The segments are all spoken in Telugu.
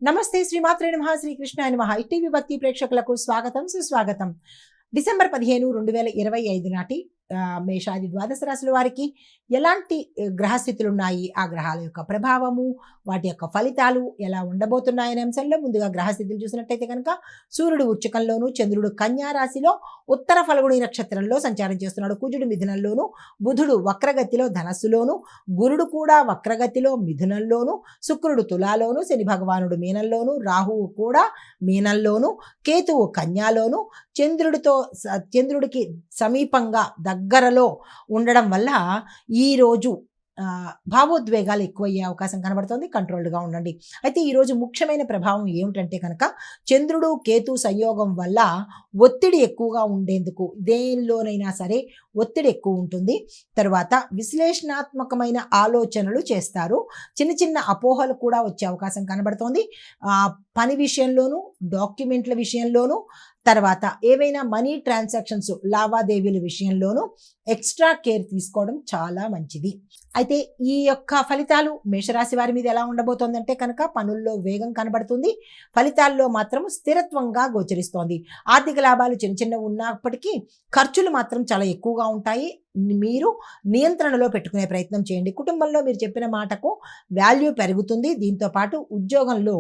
నమస్తే శ్రీమాత్రే నమః శ్రీకృష్ణాయ నమః టీవీ భక్తి ప్రేక్షకులకు స్వాగతం సుస్వాగతం. డిసెంబర్ 15, 2025 నాటి మేషాది ద్వాదశ రాశుల వారికి ఎలాంటి గ్రహస్థితులు ఉన్నాయి, ఆ గ్రహాల యొక్క ప్రభావము, వాటి యొక్క ఫలితాలు ఎలా ఉండబోతున్నాయనే అంశంలో ముందుగా గ్రహస్థితులు చూసినట్టయితే కనుక సూర్యుడు వృశ్చికంలోను, చంద్రుడు కన్యా రాశిలో ఉత్తర ఫల్గుణి నక్షత్రంలో సంచారం చేస్తున్నాడు. కుజుడు మిథునంలోను, బుధుడు వక్రగతిలో ధనస్సులోను, గురుడు కూడా వక్రగతిలో మిథునంలోను, శుక్రుడు తులాలోను, శని భగవానుడు మీనంలోను, రాహువు కూడా మీనంలోను, కేతువు కన్యాలోను, చంద్రుడికి సమీపంగా దగ్గరలో ఉండడం వల్ల ఈరోజు భావోద్వేగాలు ఎక్కువయ్యే అవకాశం కనబడుతుంది. కంట్రోల్డ్గా ఉండండి. అయితే ఈరోజు ముఖ్యమైన ప్రభావం ఏమిటంటే కనుక చంద్రుడు కేతు సంయోగం వల్ల ఒత్తిడి ఎక్కువగా ఉండేందుకు, దేనిలోనైనా సరే ఒత్తిడి ఎక్కువ ఉంటుంది. తర్వాత విశ్లేషణాత్మకమైన ఆలోచనలు చేస్తారు. చిన్న చిన్న అపోహలు కూడా వచ్చే అవకాశం కనబడుతోంది. పని విషయంలోనూ, డాక్యుమెంట్ల విషయంలోనూ, తర్వాత ఏవైనా మనీ ట్రాన్సాక్షన్స్ లావాదేవీల విషయంలోనూ ఎక్స్ట్రా కేర్ తీసుకోవడం చాలా మంచిది. అయితే ఈ యొక్క ఫలితాలు మేషరాశి వారి మీద ఎలా ఉండబోతోందంటే కనుక పనుల్లో వేగం కనబడుతుంది. ఫలితాల్లో మాత్రం స్థిరత్వంగా గోచరిస్తోంది. ఆర్థిక లాభాలు చిన్న చిన్నవి ఉన్నప్పటికీ ఖర్చులు మాత్రం చాలా ఎక్కువగా ఉంటాయి. మీరు నియంత్రణలో పెట్టుకునే ప్రయత్నం చేయండి. కుటుంబంలో మీరు చెప్పిన మాటకు వాల్యూ పెరుగుతుంది. దీంతో పాటు ఉద్యోగంలో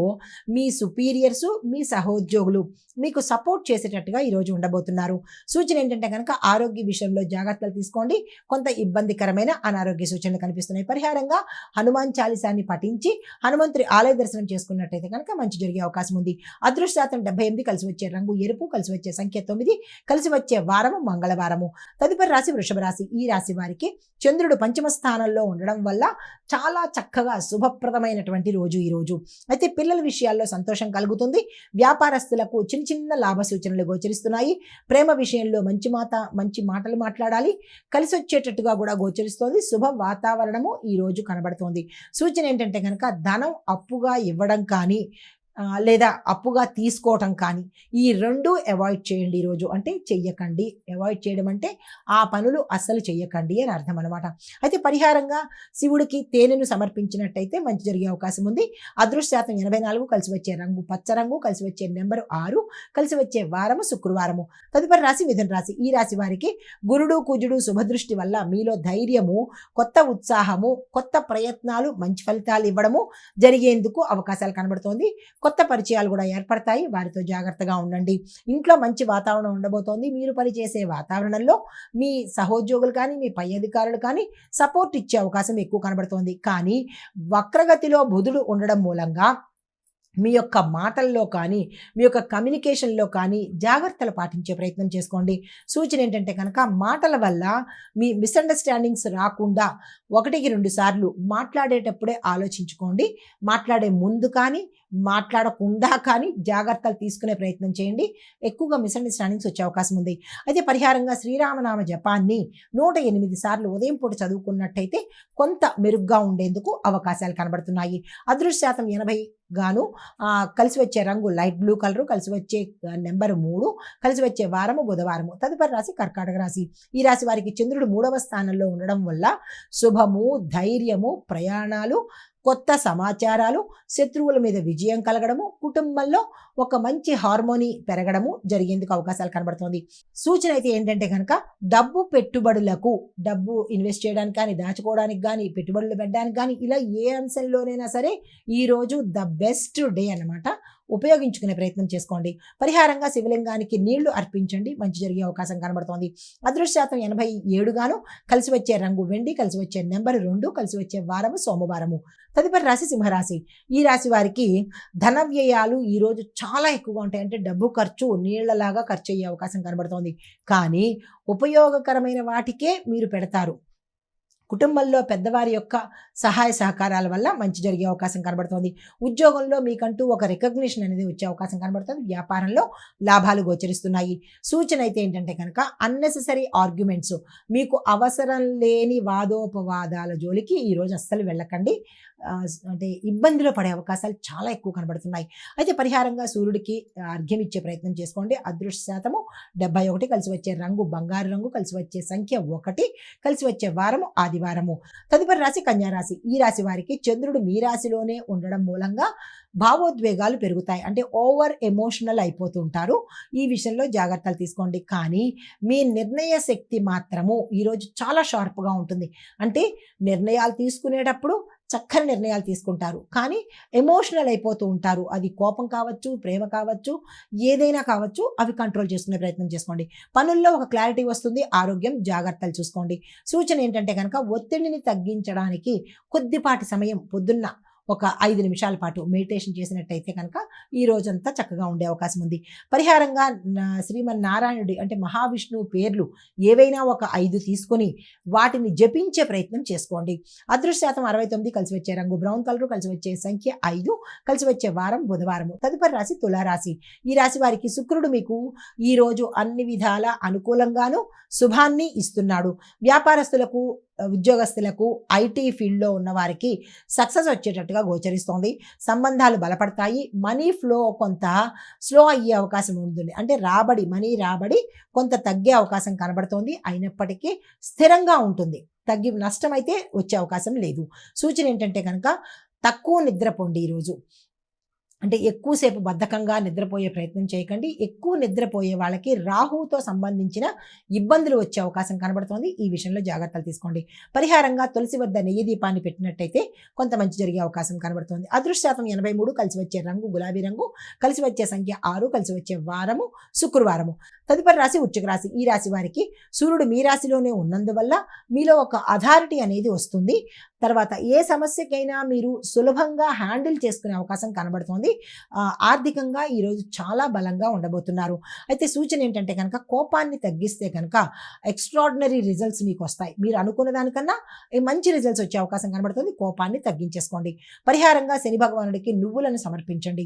మీ సుపీరియర్సు, మీ సహోద్యోగులు మీకు సపోర్ట్ చేసేటట్టుగా ఈరోజు ఉండబోతున్నారు. సూచన ఏంటంటే కనుక ఆరోగ్య విషయంలో జాగ్రత్తలు తీసుకోండి. కొంత ఇబ్బందికరమైన అనారోగ్య సూచనలు కనిపిస్తున్నాయి. పరిహారంగా హనుమాన్ చాలీసాన్ని పఠించి హనుమంతుడి ఆలయ దర్శనం చేసుకున్నట్టయితే కనుక మంచి జరిగే అవకాశం ఉంది. అదృష్ట శాతం 78, కలిసి వచ్చే రంగు ఎరుపు, కలిసి వచ్చే సంఖ్య 9, కలిసి వచ్చే వారము మంగళవారము. తదుపరి రాశి వృషభ రాశి. ఈ రాశి వారికి చంద్రుడు పంచమ స్థానంలో ఉండడం వల్ల చాలా చక్కగా శుభప్రదమైనటువంటి రోజు ఈ రోజు. అయితే పిల్లల విషయాల్లో సంతోషం కలుగుతుంది. వ్యాపారస్తులకు చిన్న చిన్న లాభ సూచనలు గోచరిస్తున్నాయి. ప్రేమ విషయంలో మంచి మాటలు మాట్లాడాలి. కలిసి వచ్చేటట్టుగా కూడా గోచరిస్తోంది. శుభ వాతావరణము ఈ రోజు కనబడుతోంది. సూచన ఏంటంటే కనుక ధనం అప్పుగా ఇవ్వడం కానీ లేదా అప్పుగా తీసుకోవటం కానీ ఈ రెండు అవాయిడ్ చేయండి ఈరోజు. అంటే చెయ్యకండి. అవాయిడ్ చేయడం అంటే ఆ పనులు అస్సలు చెయ్యకండి అని అర్థం అనమాట. అయితే పరిహారంగా శివుడికి తేనెను సమర్పించినట్టయితే మంచి జరిగే అవకాశం ఉంది. అదృష్ట శాతం 84, కలిసి వచ్చే రంగు పచ్చ రంగు, కలిసి వచ్చే నెంబరు 6, కలిసి వచ్చే వారము శుక్రవారము. తదుపరి రాశి మిథున రాశి. ఈ రాశి వారికి గురుడు కుజుడు శుభదృష్టి వల్ల మీలో ధైర్యము, కొత్త ఉత్సాహము, కొత్త ప్రయత్నాలు మంచి ఫలితాలు ఇవ్వడము జరిగేందుకు అవకాశాలు కనబడుతోంది. కొత్త పరిచయాలు కూడా ఏర్పడతాయి. వారితో జాగ్రత్తగా ఉండండి. ఇంట్లో మంచి వాతావరణం ఉండబోతోంది. మీరు పనిచేసే వాతావరణంలో మీ సహోద్యోగులు కానీ, మీ పై అధికారులు కానీ సపోర్ట్ ఇచ్చే అవకాశం ఎక్కువ కనబడుతోంది. కానీ వక్రగతిలో బుధుడు ఉండడం మూలంగా మీ యొక్క మాటల్లో కానీ, మీ యొక్క కమ్యూనికేషన్లో కానీ జాగ్రత్తలు పాటించే ప్రయత్నం చేసుకోండి. సూచన ఏంటంటే కనుక మాటల వల్ల మీ మిస్అండర్స్టాండింగ్స్ రాకుండా 1-2 సార్లు మాట్లాడేటప్పుడే ఆలోచించుకోండి. మాట్లాడే ముందు కానీ, మాట్లాడకుండా కానీ జాగ్రత్తలు తీసుకునే ప్రయత్నం చేయండి. ఎక్కువగా మిస్అండర్స్టాండింగ్స్ వచ్చే అవకాశం ఉంది. అయితే పరిహారంగా శ్రీరామనామ జపాన్ని 108 సార్లు ఉదయం పూట చదువుకున్నట్టయితే కొంత మెరుగ్గా ఉండేందుకు అవకాశాలు కనబడుతున్నాయి. అదృష్ట శాతం 80 గాను, కలిసి వచ్చే రంగు లైట్ బ్లూ కలరు, కలిసి వచ్చే నెంబర్ 3, కలిసి వచ్చే వారము బుధవారము. తదుపరి రాశి కర్కాటక రాశి. ఈ రాశి వారికి చంద్రుడు 3వ స్థానంలో ఉండడం వల్ల శుభము, ధైర్యము, ప్రయాణాలు, కొత్త సమాచారాలు, శత్రువుల మీద విజయం కలగడము, కుటుంబంలో ఒక మంచి హార్మోని పెరగడము జరిగేందుకు అవకాశాలు కనబడుతోంది. సూచన అయితే ఏంటంటే కనుక డబ్బు ఇన్వెస్ట్ చేయడానికి కానీ, దాచుకోవడానికి కానీ, పెట్టుబడులు పెట్టడానికి కానీ ఇలా ఏ అంశంలోనైనా సరే ఈరోజు ద బెస్ట్ డే అన్నమాట. ఉపయోగించుకునే ప్రయత్నం చేసుకోండి. పరిహారంగా శివలింగానికి నీళ్లు అర్పించండి. మంచి జరిగే అవకాశం కనబడుతోంది. అదృష్ట శాతం 87 గాను, కలిసి వచ్చే రంగు వెండి, కలిసి వచ్చే నెంబర్ 2, కలిసి వచ్చే వారము సోమవారము. తదుపరి రాశి సింహరాశి. ఈ రాశి వారికి ధన వ్యయాలు ఈరోజు చాలా ఎక్కువగా ఉంటాయి. అంటే డబ్బు ఖర్చు నీళ్లలాగా ఖర్చు అయ్యే అవకాశం కనబడుతోంది. కానీ ఉపయోగకరమైన వాటికే మీరు పెడతారు. కుటుంబంలో పెద్దవారి యొక్క సహాయ సహకారాల వల్ల మంచి జరిగే అవకాశం కనబడుతోంది. ఉద్యోగంలో మీకంటూ ఒక రికగ్నిషన్ అనేది వచ్చే అవకాశం కనబడుతుంది. వ్యాపారంలో లాభాలు గోచరిస్తున్నాయి. సూచన అయితే ఏంటంటే కనుక అన్నెసెసరీ ఆర్గ్యుమెంట్స్, మీకు అవసరం లేని వాదోపవాదాల జోలికి ఈరోజు అస్సలు వెళ్ళకండి. అంటే ఇబ్బందిలో పడే అవకాశాలు చాలా ఎక్కువ కనబడుతున్నాయి. అయితే పరిహారంగా సూర్యుడికి అర్ఘ్యం ఇచ్చే ప్రయత్నం చేసుకోండి. అదృష్ట శాతము 71, కలిసి వచ్చే రంగు బంగారు రంగు, కలిసి వచ్చే సంఖ్య 1, కలిసి వచ్చే వారము ఆదివారం. శనివారము. తదుపరి రాశి కన్యా రాశి. ఈ రాశి వారికి చంద్రుడు మీ రాశిలోనే ఉండడం మూలంగా భావోద్వేగాలు పెరుగుతాయి. అంటే ఓవర్ ఎమోషనల్ అయిపోతూ ఉంటారు. ఈ విషయంలో జాగ్రత్తలు తీసుకోండి. కానీ మీ నిర్ణయ శక్తి మాత్రము ఈరోజు చాలా షార్ప్గా ఉంటుంది. అంటే నిర్ణయాలు తీసుకునేటప్పుడు చక్కని నిర్ణయాలు తీసుకుంటారు, కానీ ఎమోషనల్ అయిపోతూ ఉంటారు. అది కోపం కావచ్చు, ప్రేమ కావచ్చు, ఏదైనా కావచ్చు, అవి కంట్రోల్ చేసుకునే ప్రయత్నం చేసుకోండి. పనుల్లో ఒక క్లారిటీ వస్తుంది. ఆరోగ్యం జాగ్రత్తలు చూసుకోండి. సూచన ఏంటంటే కనుక ఒత్తిడిని తగ్గించడానికి కొద్దిపాటి సమయం పొద్దున్న ఒక 5 నిమిషాల పాటు మెడిటేషన్ చేసినట్టయితే కనుక ఈ రోజంతా చక్కగా ఉండే అవకాశం ఉంది. పరిహారంగా శ్రీమన్నారాయణుడి అంటే మహావిష్ణువు పేర్లు ఏవైనా ఒక 5 తీసుకొని వాటిని జపించే ప్రయత్నం చేసుకోండి. అదృష్టశాతం 69, కలిసి వచ్చే రంగు బ్రౌన్ కలరు, కలిసి వచ్చే సంఖ్య 5, కలిసి వచ్చే వారం బుధవారము. తదుపరి రాశి తులారాశి. ఈ రాశి వారికి శుక్రుడు మీకు ఈరోజు అన్ని విధాల అనుకూలంగాను శుభాన్ని ఇస్తున్నాడు. వ్యాపారస్తులకు, ఉద్యోగస్తులకు, ఐటీ ఫీల్డ్లో ఉన్న వారికి సక్సెస్ వచ్చేటట్టుగా గోచరిస్తోంది. సంబంధాలు బలపడతాయి. మనీ ఫ్లో కొంత స్లో అయ్యే అవకాశం ఉంటుంది. అంటే మనీ రాబడి కొంత తగ్గే అవకాశం కనబడుతోంది. అయినప్పటికీ స్థిరంగా ఉంటుంది. నష్టం అయితే వచ్చే అవకాశం లేదు. సూచన ఏంటంటే కనుక తక్కువ నిద్రపోండి ఈరోజు. అంటే ఎక్కువసేపు బద్ధకంగా నిద్రపోయే ప్రయత్నం చేయకండి. ఎక్కువ నిద్రపోయే వాళ్ళకి రాహువుతో సంబంధించిన ఇబ్బందులు వచ్చే అవకాశం కనబడుతోంది. ఈ విషయంలో జాగ్రత్తలు తీసుకోండి. పరిహారంగా తులసి వద్ద నెయ్యి దీపాన్ని పెట్టినట్టయితే కొంత మంచి జరిగే అవకాశం కనబడుతోంది. అదృష్టశాతం 83, కలిసి వచ్చే రంగు గులాబీ రంగు, కలిసి వచ్చే సంఖ్య 6, కలిసి వచ్చే వారము శుక్రవారము. తదుపరి రాశి వృశ్చిక రాశి. ఈ రాశి వారికి సూర్యుడు మీ రాశిలోనే ఉన్నందువల్ల మీలో ఒక అథారిటీ అనేది వస్తుంది. తర్వాత ఏ సమస్యకైనా మీరు సులభంగా హ్యాండిల్ చేసుకునే అవకాశం కనబడుతోంది. ఆర్థికంగా ఈరోజు చాలా బలంగా ఉండబోతున్నారు. అయితే సూచన ఏంటంటే కనుక కోపాన్ని తగ్గిస్తే కనుక ఎక్స్ట్రాడినరీ రిజల్ట్స్ మీకు వస్తాయి. మీరు అనుకున్న దానికన్నా మంచి రిజల్ట్స్ వచ్చే అవకాశం కనబడుతుంది. కోపాన్ని తగ్గించేసుకోండి. పరిహారంగా శని భగవానుడికి నువ్వులను సమర్పించండి.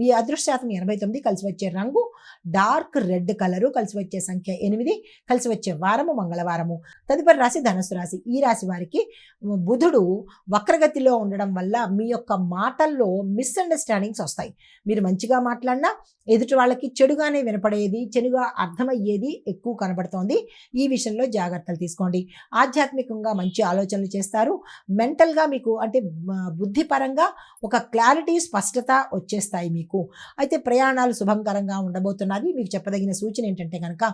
మీ అదృష్టశాతం 89, కలిసి వచ్చే రంగు డార్క్ రెడ్ కలరు, కలిసి వచ్చే సంఖ్య 8, కలిసి వచ్చే వారము మంగళవారము. తదుపరి రాశి ధనుసు రాశి. ఈ రాశి వారికి బుధుడు వక్రగతిలో ఉండడం వల్ల మీ యొక్క మాటల్లో మిస్అండర్స్టాండింగ్స్ వస్తాయి. మీరు మంచిగా మాట్లాడినా ఎదుటి వాళ్ళకి చెడుగానే వినపడేది, చెడుగా అర్థమయ్యేది ఎక్కువ కనబడుతోంది. ఈ విషయంలో జాగ్రత్తలు తీసుకోండి. ఆధ్యాత్మికంగా మంచి ఆలోచనలు చేస్తారు. మెంటల్గా మీకు అంటే బుద్ధిపరంగా ఒక క్లారిటీ, స్పష్టత వచ్చేస్తాయి మీకు. అయితే ప్రయాణాలు శుభంకరంగా ఉండబోతున్నది. మీకు చెప్పదగిన సూచన ఏంటంటే కనుక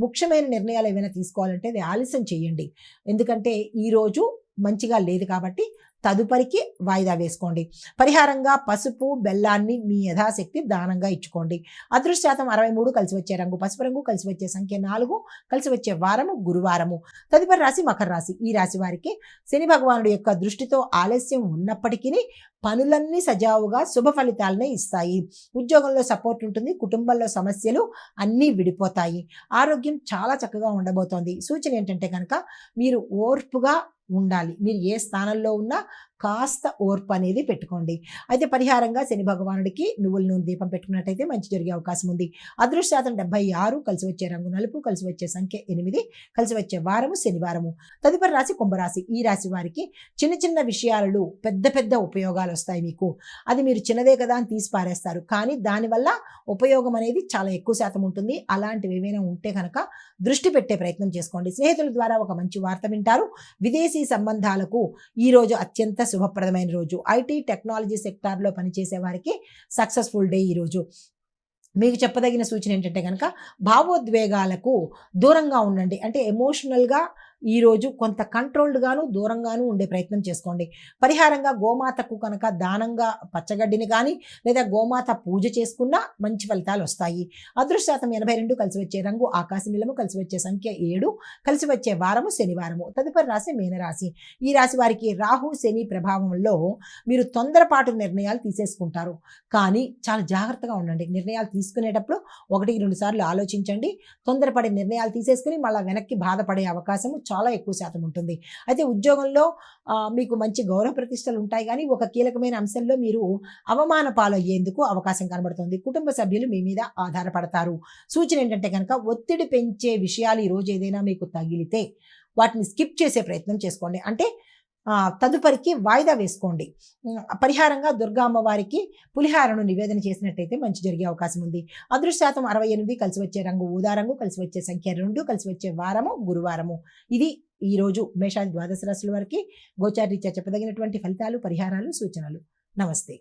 ముఖ్యమైన నిర్ణయాలు ఏమైనా తీసుకోవాలంటే అది ఆలస్యం చేయండి. ఎందుకంటే ఈరోజు మంచిగా లేదు కాబట్టి తదుపరికి వాయిదా వేసుకోండి. పరిహారంగా పసుపు బెల్లాన్ని మీ యథాశక్తి దానంగా ఇచ్చుకోండి. అదృష్టశాతం 63, కలిసి వచ్చే రంగు పసుపు రంగు, కలిసి వచ్చే సంఖ్య 4, కలిసి వచ్చే వారము గురువారము. తదుపరి రాశి మకర రాశి. ఈ రాశి వారికి శని భగవానుడి యొక్క దృష్టితో ఆలస్యం ఉన్నప్పటికీ పనులన్నీ సజావుగా శుభ ఫలితాలనే ఇస్తాయి. ఉద్యోగంలో సపోర్ట్ ఉంటుంది. కుటుంబంలో సమస్యలు అన్నీ విడిపోతాయి. ఆరోగ్యం చాలా చక్కగా ఉండబోతోంది. సూచన ఏంటంటే కనుక మీరు ఓర్పుగా ఉండాలి. మీరు ఏ స్థానంలో ఉన్నా కాస్త ఓర్పు అనేది పెట్టుకోండి. అయితే పరిహారంగా శని భగవానుడికి నువ్వుల నూనె దీపం పెట్టుకున్నట్టయితే మంచి జరిగే అవకాశం ఉంది. అదృష్టశాతం 76, కలిసి వచ్చే రంగు నలుపు, కలిసి వచ్చే సంఖ్య 8, కలిసి వచ్చే వారము శనివారము. తదుపరి రాశి కుంభరాశి. ఈ రాశి వారికి చిన్న చిన్న విషయాలలో పెద్ద పెద్ద ఉపయోగాలు వస్తాయి మీకు. అది మీరు చిన్నదే కదా అని తీసి పారేస్తారు, కానీ దానివల్ల ఉపయోగం అనేది చాలా ఎక్కువ శాతం ఉంటుంది. అలాంటివి ఏమైనా ఉంటే కనుక దృష్టి పెట్టే ప్రయత్నం చేసుకోండి. స్నేహితుల ద్వారా ఒక మంచి వార్త వింటారు. విదేశీ సంబంధాలకు ఈరోజు అత్యంత శుభప్రదమైన రోజు. ఐటీ టెక్నాలజీ సెక్టార్లో పనిచేసే వారికి సక్సెస్ఫుల్ డే ఈరోజు. మీకు చెప్పదగిన సూచన ఏంటంటే కనుక భావోద్వేగాలకు దూరంగా ఉండండి. అంటే ఎమోషనల్గా ఈరోజు కొంత కంట్రోల్డ్గాను దూరంగాను ఉండే ప్రయత్నం చేసుకోండి. పరిహారంగా గోమాతకు కనుక దానంగా పచ్చగడ్డిని కానీ లేదా గోమాత పూజ చేసుకున్నా మంచి ఫలితాలు వస్తాయి. అదృష్టశాతం 82, కలిసి వచ్చే రంగు ఆకాశ నీలము, కలిసి వచ్చే సంఖ్య 7, కలిసి వచ్చే వారము శనివారము. తదుపరి రాశి మీనరాశి. ఈ రాశి వారికి రాహు శని ప్రభావంలో మీరు తొందరపాటు నిర్ణయాలు తీసేసుకుంటారు, కానీ చాలా జాగ్రత్తగా ఉండండి. నిర్ణయాలు తీసుకునేటప్పుడు 1-2 సార్లు ఆలోచించండి. తొందరపడి నిర్ణయాలు తీసేసుకుని మళ్ళీ వెనక్కి బాధపడే అవకాశం చాలా ఎక్కువ శాతం ఉంటుంది. అయితే ఉద్యోగంలో మీకు మంచి గౌరవ ప్రతిష్టలు ఉంటాయి, కానీ ఒక కీలకమైన అంశంలో మీరు అవమాన పాలయ్యేందుకు అవకాశం కనబడుతుంది. కుటుంబ సభ్యులు మీ మీద ఆధారపడతారు. సూచన ఏంటంటే కనుక ఒత్తిడి పెంచే విషయాలు ఈరోజు ఏదైనా మీకు తగిలితే వాటిని స్కిప్ చేసే ప్రయత్నం చేసుకోండి. అంటే తదుపరికి వాయిదా వేసుకోండి. పరిహారంగా దుర్గా అమ్మవారికి పులిహారను నివేదన చేసినట్టయితే మంచి జరిగే అవకాశం ఉంది. అదృష్టశాతం 68, కలిసి వచ్చే రంగు ఊదా రంగు, కలిసి వచ్చే సంఖ్య 2, కలిసి వచ్చే వారము గురువారము. ఇది ఈ రోజు మేషాది ద్వాదశ రాశుల వారికి గోచారీత్యా చెప్పదగినటువంటి ఫలితాలు, పరిహారాలు, సూచనలు. నమస్తే.